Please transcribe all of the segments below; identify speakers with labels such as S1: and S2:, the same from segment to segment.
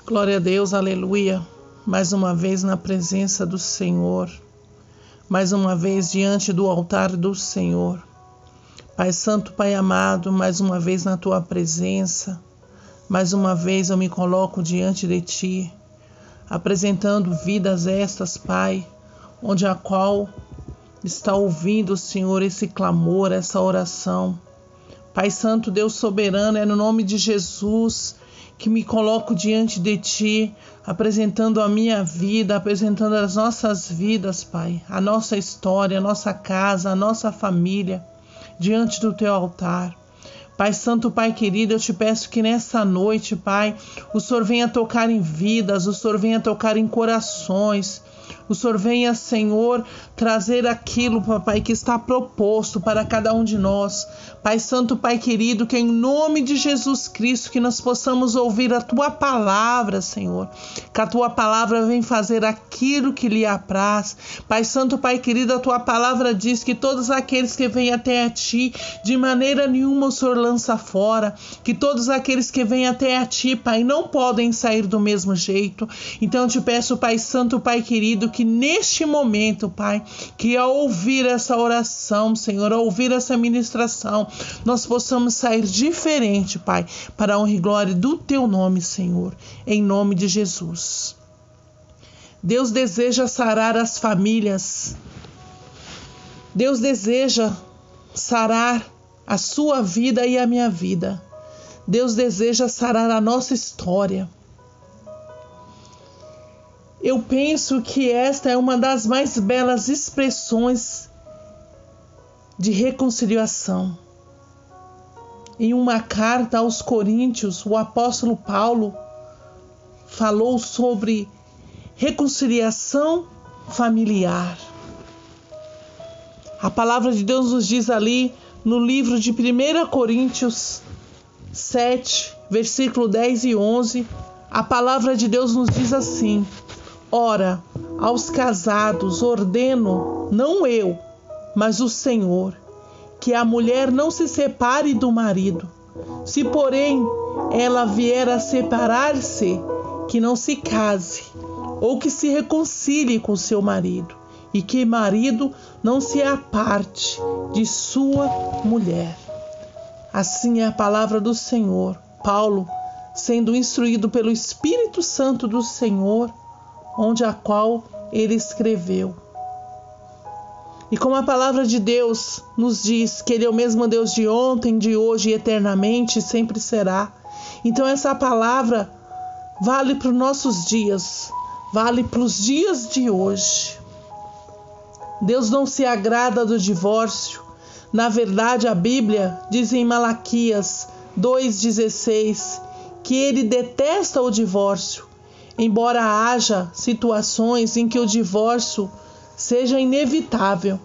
S1: Glória a Deus, aleluia. Mais uma vez na presença do Senhor, mais uma vez diante do altar do Senhor. Pai Santo, Pai amado, mais uma vez na Tua presença, mais uma vez eu me coloco diante de Ti, apresentando vidas estas, Pai, onde a qual está ouvindo, Senhor, esse clamor, essa oração. Pai Santo, Deus soberano, é no nome de Jesus que me coloco diante de Ti, apresentando a minha vida, apresentando as nossas vidas, Pai, a nossa história, a nossa casa, a nossa família, diante do Teu altar. Pai Santo, Pai querido, eu te peço que nessa noite, Pai, o Senhor venha tocar em vidas, o Senhor venha tocar em corações, o Senhor venha, Senhor, trazer aquilo, Papai, que está proposto para cada um de nós. Pai Santo, Pai querido, que em nome de Jesus Cristo, que nós possamos ouvir a Tua palavra, Senhor. Que a Tua palavra venha fazer aquilo que lhe apraz. Pai Santo, Pai querido, a Tua palavra diz que todos aqueles que vêm até a Ti, de maneira nenhuma o Senhor lança fora. Que todos aqueles que vêm até a Ti, Pai, não podem sair do mesmo jeito. Então eu te peço, Pai Santo, Pai querido, que neste momento, Pai, que ao ouvir essa oração, Senhor, ao ouvir essa ministração, nós possamos sair diferente, Pai, para a honra e glória do Teu nome, Senhor, em nome de Jesus. Deus deseja sarar as famílias. Deus deseja sarar a sua vida e a minha vida. Deus deseja sarar a nossa história. Eu penso que esta é uma das mais belas expressões de reconciliação. Em uma carta aos Coríntios, o apóstolo Paulo falou sobre reconciliação familiar. A palavra de Deus nos diz ali no livro de 1 Coríntios 7, versículo 10 e 11, a palavra de Deus nos diz assim: Ora, aos casados ordeno, não eu, mas o Senhor, que a mulher não se separe do marido. Se, porém, ela vier a separar-se, que não se case, ou que se reconcilie com seu marido, e que marido não se aparte de sua mulher. Assim é a palavra do Senhor. Paulo, sendo instruído pelo Espírito Santo do Senhor, onde a qual ele escreveu. E como a palavra de Deus nos diz que Ele é o mesmo Deus de ontem, de hoje e eternamente, sempre será. Então essa palavra vale para os nossos dias, vale para os dias de hoje. Deus não se agrada do divórcio. Na verdade, a Bíblia diz em Malaquias 2,16 que Ele detesta o divórcio, embora haja situações em que o divórcio seja inevitável.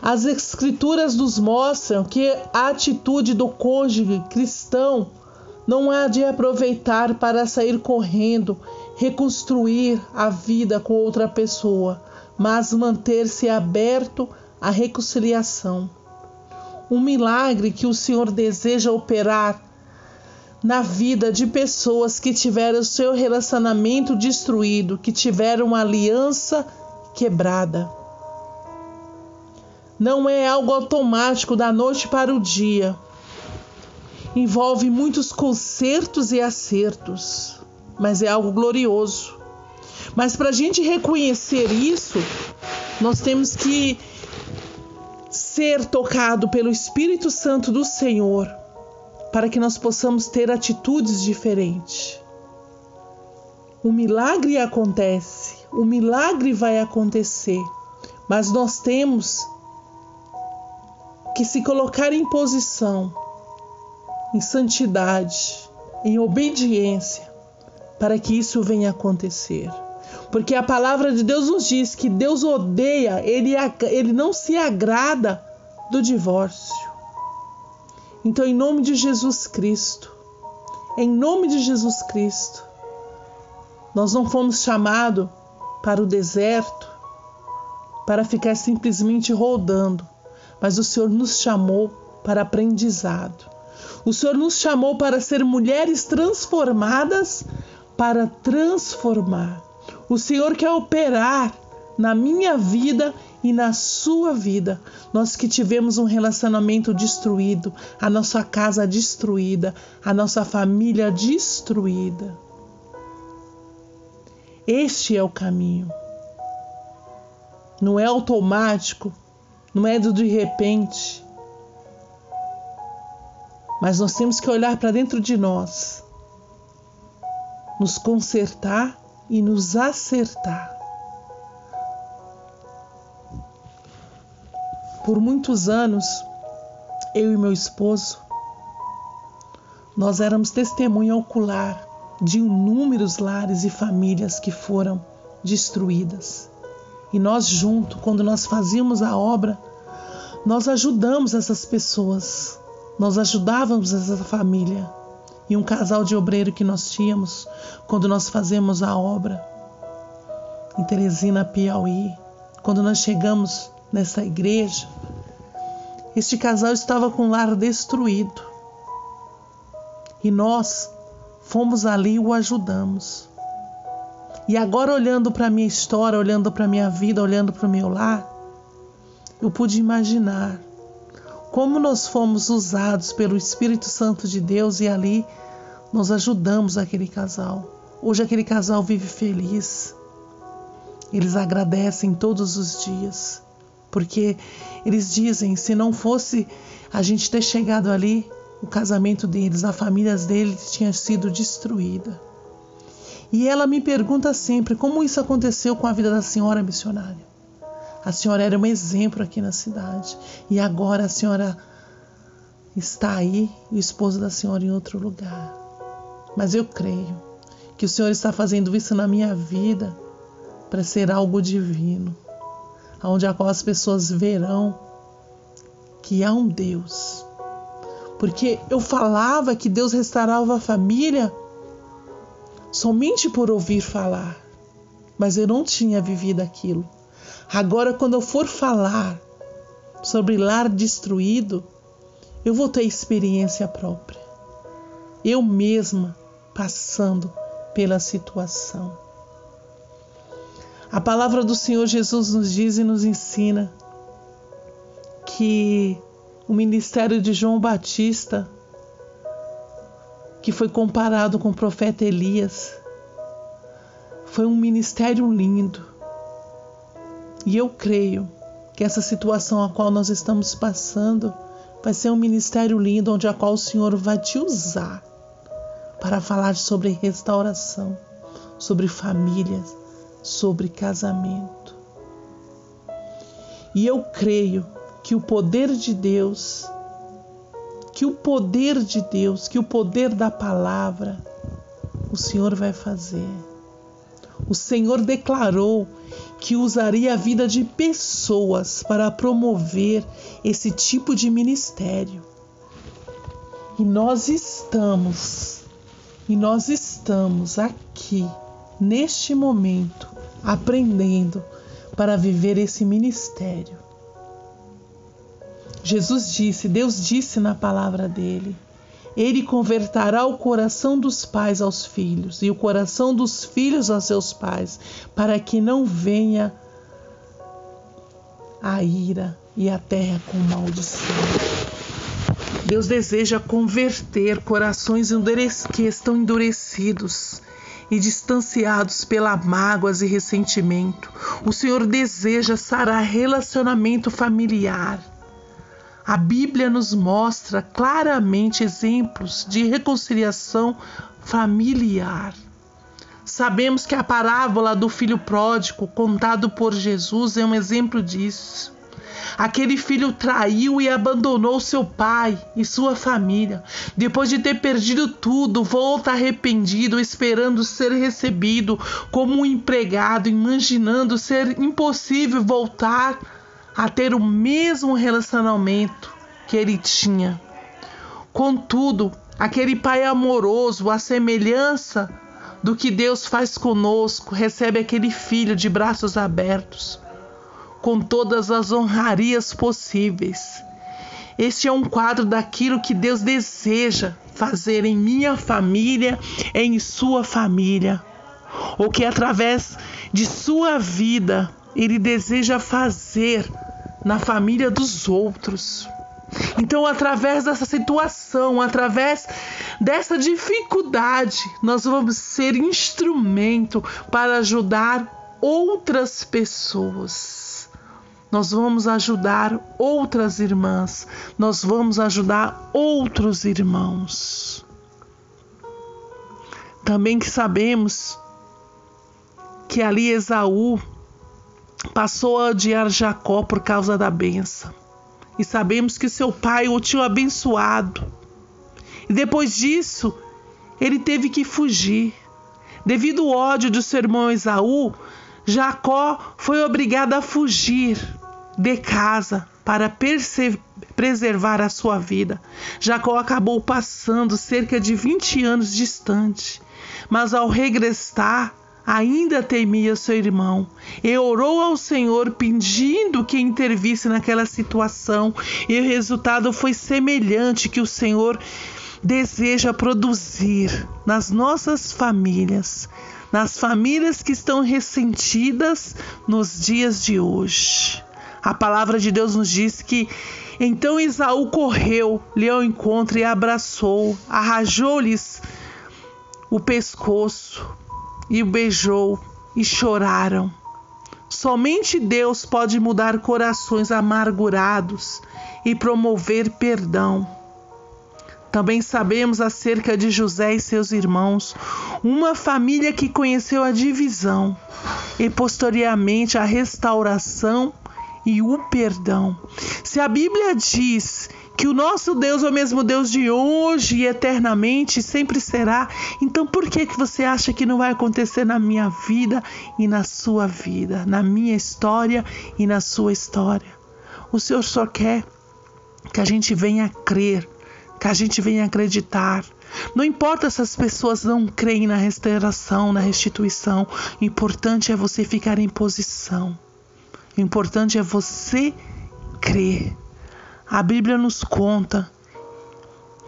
S1: As Escrituras nos mostram que a atitude do cônjuge cristão não há de aproveitar para sair correndo, reconstruir a vida com outra pessoa, mas manter-se aberto à reconciliação. Um milagre que o Senhor deseja operar na vida de pessoas que tiveram seu relacionamento destruído, que tiveram uma aliança quebrada. Não é algo automático da noite para o dia. Envolve muitos consertos e acertos, mas é algo glorioso. Mas para a gente reconhecer isso, nós temos que ser tocado pelo Espírito Santo do Senhor, para que nós possamos ter atitudes diferentes. O milagre acontece, o milagre vai acontecer, mas nós temos que se colocar em posição, em santidade, em obediência, para que isso venha acontecer. Porque a palavra de Deus nos diz que Deus odeia, Ele não se agrada do divórcio. Então, em nome de Jesus Cristo, nós não fomos chamados para o deserto para ficar simplesmente rodando, mas o Senhor nos chamou para aprendizado. O Senhor nos chamou para ser mulheres transformadas para transformar. O Senhor quer operar na minha vida e na sua vida. Nós que tivemos um relacionamento destruído, a nossa casa destruída, a nossa família destruída. Este é o caminho. Não é automático, não é do de repente. Mas nós temos que olhar para dentro de nós, nos consertar e nos acertar. Por muitos anos, eu e meu esposo, nós éramos testemunha ocular de inúmeros lares e famílias que foram destruídas. E nós juntos, quando nós fazíamos a obra, nós ajudamos essas pessoas, nós ajudávamos essa família. E um casal de obreiro que nós tínhamos, quando nós fazemos a obra em Teresina, Piauí, quando nós chegamos nessa igreja, este casal estava com o lar destruído. E nós fomos ali e o ajudamos. E agora, olhando para a minha história, olhando para a minha vida, olhando para o meu lar, eu pude imaginar como nós fomos usados pelo Espírito Santo de Deus e ali nós ajudamos aquele casal. Hoje aquele casal vive feliz. Eles agradecem todos os dias, porque eles dizem, se não fosse a gente ter chegado ali, o casamento deles, a família deles tinha sido destruída. E ela me pergunta sempre como isso aconteceu com a vida da senhora missionária. A senhora era um exemplo aqui na cidade e agora a senhora está aí e o esposo da senhora em outro lugar. Mas eu creio que o Senhor está fazendo isso na minha vida para ser algo divino, onde as pessoas verão que há um Deus. Porque eu falava que Deus restaurava a família somente por ouvir falar, mas eu não tinha vivido aquilo. Agora, quando eu for falar sobre lar destruído, eu vou ter experiência própria. Eu mesma passando pela situação. A palavra do Senhor Jesus nos diz e nos ensina que o ministério de João Batista, que foi comparado com o profeta Elias, foi um ministério lindo. E eu creio que essa situação a qual nós estamos passando vai ser um ministério lindo, onde a qual o Senhor vai te usar para falar sobre restauração, sobre famílias, sobre casamento. E eu creio que o poder de Deus, que o poder da palavra, o Senhor vai fazer. O Senhor declarou que usaria a vida de pessoas para promover esse tipo de ministério. E nós estamos aqui, neste momento, aprendendo para viver esse ministério. Deus disse na palavra dele, Ele converterá o coração dos pais aos filhos e o coração dos filhos aos seus pais, para que não venha a ira e a terra com maldição. Deus deseja converter corações que estão endurecidos e distanciados pelas mágoas e ressentimento. O Senhor deseja sarar relacionamento familiar. A Bíblia nos mostra claramente exemplos de reconciliação familiar. Sabemos que a parábola do filho pródigo, contado por Jesus, é um exemplo disso. Aquele filho traiu e abandonou seu pai e sua família. Depois de ter perdido tudo, volta arrependido, esperando ser recebido como um empregado, imaginando ser impossível voltar a ter o mesmo relacionamento que ele tinha. Contudo, aquele pai amoroso, à semelhança do que Deus faz conosco, recebe aquele filho de braços abertos, com todas as honrarias possíveis. Este é um quadro daquilo que Deus deseja fazer em minha família, em sua família. Ou que através de sua vida Ele deseja fazer na família dos outros. Então, através dessa situação, através dessa dificuldade, nós vamos ser instrumento para ajudar outras pessoas. Nós vamos ajudar outras irmãs, nós vamos ajudar outros irmãos. Também que sabemos que ali Esaú passou a odiar Jacó por causa da bênção. E sabemos que seu pai o tinha abençoado. E depois disso, ele teve que fugir. Devido ao ódio do seu irmão Esaú, Jacó foi obrigado a fugir de casa para preservar a sua vida. Jacó acabou passando cerca de 20 anos distante, mas ao regressar, ainda temia seu irmão e orou ao Senhor pedindo que intervisse naquela situação, e o resultado foi semelhante que o Senhor deseja produzir nas nossas famílias, nas famílias que estão ressentidas nos dias de hoje. A palavra de Deus nos diz que então Esaú correu, lhe ao encontro e abraçou, arranjou-lhes o pescoço e o beijou e choraram. Somente Deus pode mudar corações amargurados e promover perdão. Também sabemos acerca de José e seus irmãos, uma família que conheceu a divisão e posteriormente a restauração e o perdão. Se a Bíblia diz que o nosso Deus é o mesmo Deus de hoje e eternamente, sempre será, então por que você acha que não vai acontecer na minha vida e na sua vida, na minha história e na sua história? O Senhor só quer que a gente venha crer, que a gente venha acreditar. Não importa se as pessoas não creem na restauração, na restituição, o importante é você ficar em posição. O importante é você crer. A Bíblia nos conta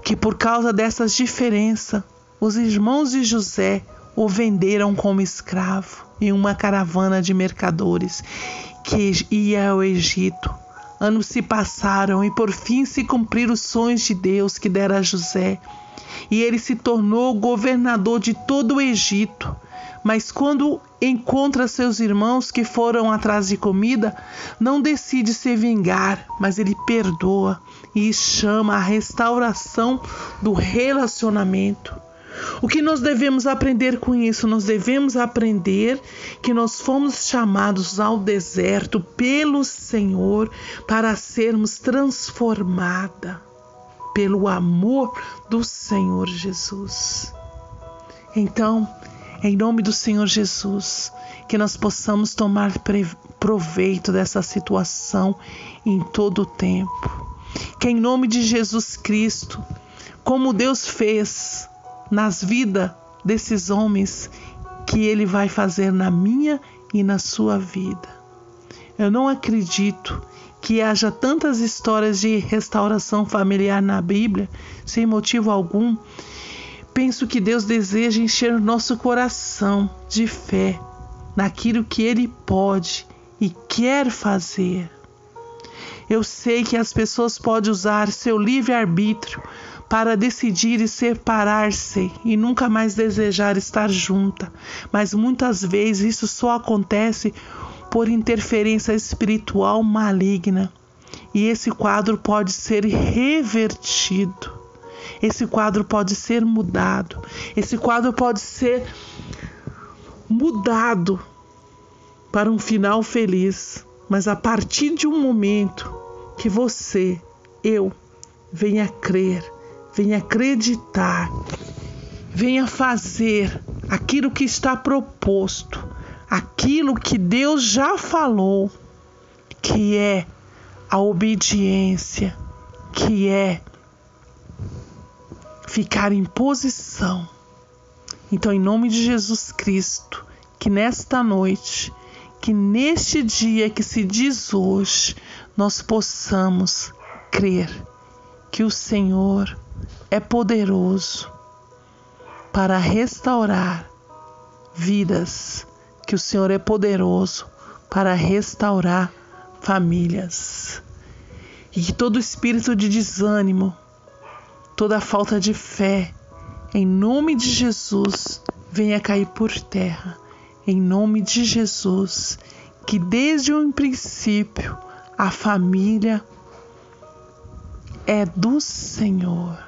S1: que por causa dessas diferenças, os irmãos de José o venderam como escravo em uma caravana de mercadores que ia ao Egito. Anos se passaram e por fim se cumpriram os sonhos de Deus que dera a José. E ele se tornou governador de todo o Egito. Mas quando encontra seus irmãos que foram atrás de comida, não decide se vingar, mas ele perdoa e chama a restauração do relacionamento. O que nós devemos aprender com isso? Nós devemos aprender que nós fomos chamados ao deserto pelo Senhor para sermos transformados pelo amor do Senhor Jesus. Então, em nome do Senhor Jesus, que nós possamos tomar proveito dessa situação em todo o tempo. Que em nome de Jesus Cristo, como Deus fez nas vidas desses homens, que Ele vai fazer na minha e na sua vida. Eu não acredito que haja tantas histórias de restauração familiar na Bíblia, sem motivo algum. Penso que Deus deseja encher o nosso coração de fé naquilo que Ele pode e quer fazer. Eu sei que as pessoas podem usar seu livre-arbítrio para decidir e separar-se e nunca mais desejar estar junta, mas muitas vezes isso só acontece por interferência espiritual maligna. E esse quadro pode ser revertido. Esse quadro pode ser mudado. Esse quadro pode ser mudado para um final feliz. Mas a partir de um momento que você, eu, venha crer, venha acreditar, venha fazer aquilo que está proposto, aquilo que Deus já falou, que é a obediência, que é ficar em posição. Então, em nome de Jesus Cristo, que nesta noite, que neste dia que se diz hoje, nós possamos crer que o Senhor é poderoso para restaurar vidas, que o Senhor é poderoso para restaurar famílias. E que todo espírito de desânimo, toda falta de fé, em nome de Jesus, venha cair por terra. Em nome de Jesus, que desde o princípio a família é do Senhor.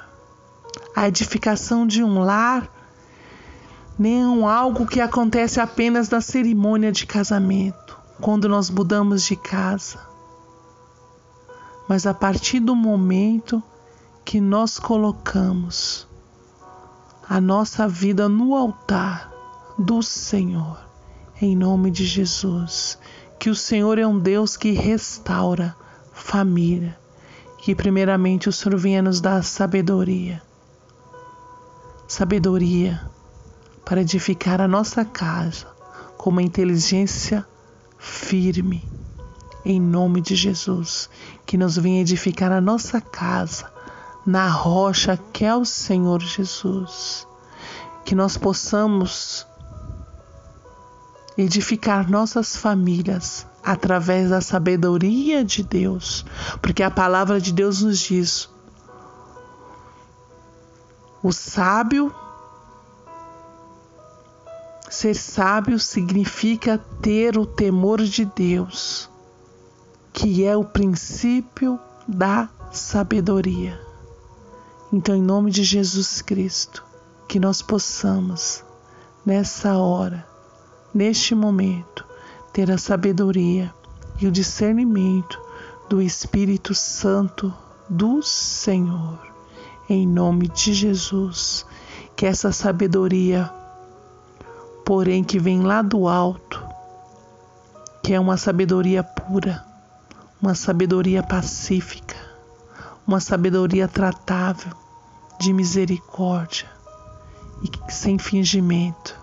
S1: A edificação de um lar não é algo que acontece apenas na cerimônia de casamento, quando nós mudamos de casa, mas a partir do momento que nós colocamos a nossa vida no altar do Senhor, em nome de Jesus, que o Senhor é um Deus que restaura família, que primeiramente o Senhor venha nos dar sabedoria para edificar a nossa casa com uma inteligência firme, em nome de Jesus, que nos venha edificar a nossa casa na rocha que é o Senhor Jesus, que nós possamos edificar nossas famílias através da sabedoria de Deus, porque a palavra de Deus nos diz: o sábio, ser sábio significa ter o temor de Deus, que é o princípio da sabedoria. Então, em nome de Jesus Cristo, que nós possamos, nessa hora, neste momento, ter a sabedoria e o discernimento do Espírito Santo do Senhor. Em nome de Jesus, que essa sabedoria, porém que vem lá do alto, que é uma sabedoria pura, uma sabedoria pacífica, uma sabedoria tratável, de misericórdia e sem fingimento,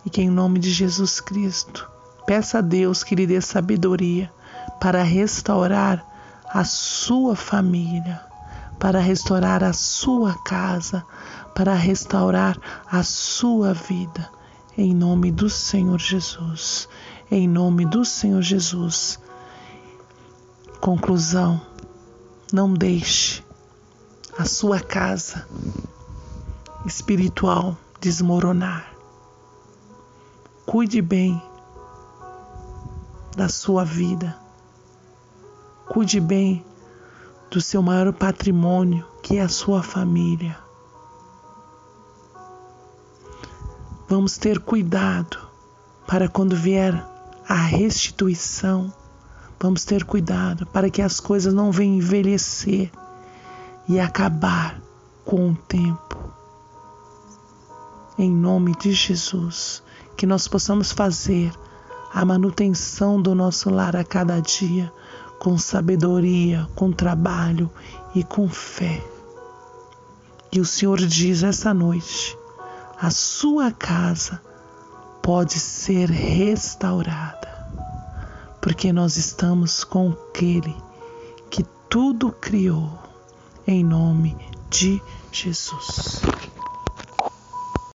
S1: e que em nome de Jesus Cristo peça a Deus que lhe dê sabedoria para restaurar a sua família, para restaurar a sua casa, para restaurar a sua vida, em nome do Senhor Jesus, em nome do Senhor Jesus. Conclusão: não deixe a sua casa espiritual desmoronar. Cuide bem da sua vida. Cuide bem do seu maior patrimônio, que é a sua família. Vamos ter cuidado para quando vier a restituição. Vamos ter cuidado para que as coisas não venham envelhecer e acabar com o tempo. Em nome de Jesus, que nós possamos fazer a manutenção do nosso lar a cada dia com sabedoria, com trabalho e com fé. E o Senhor diz essa noite: a sua casa pode ser restaurada, porque nós estamos com aquele que tudo criou, em nome de Jesus.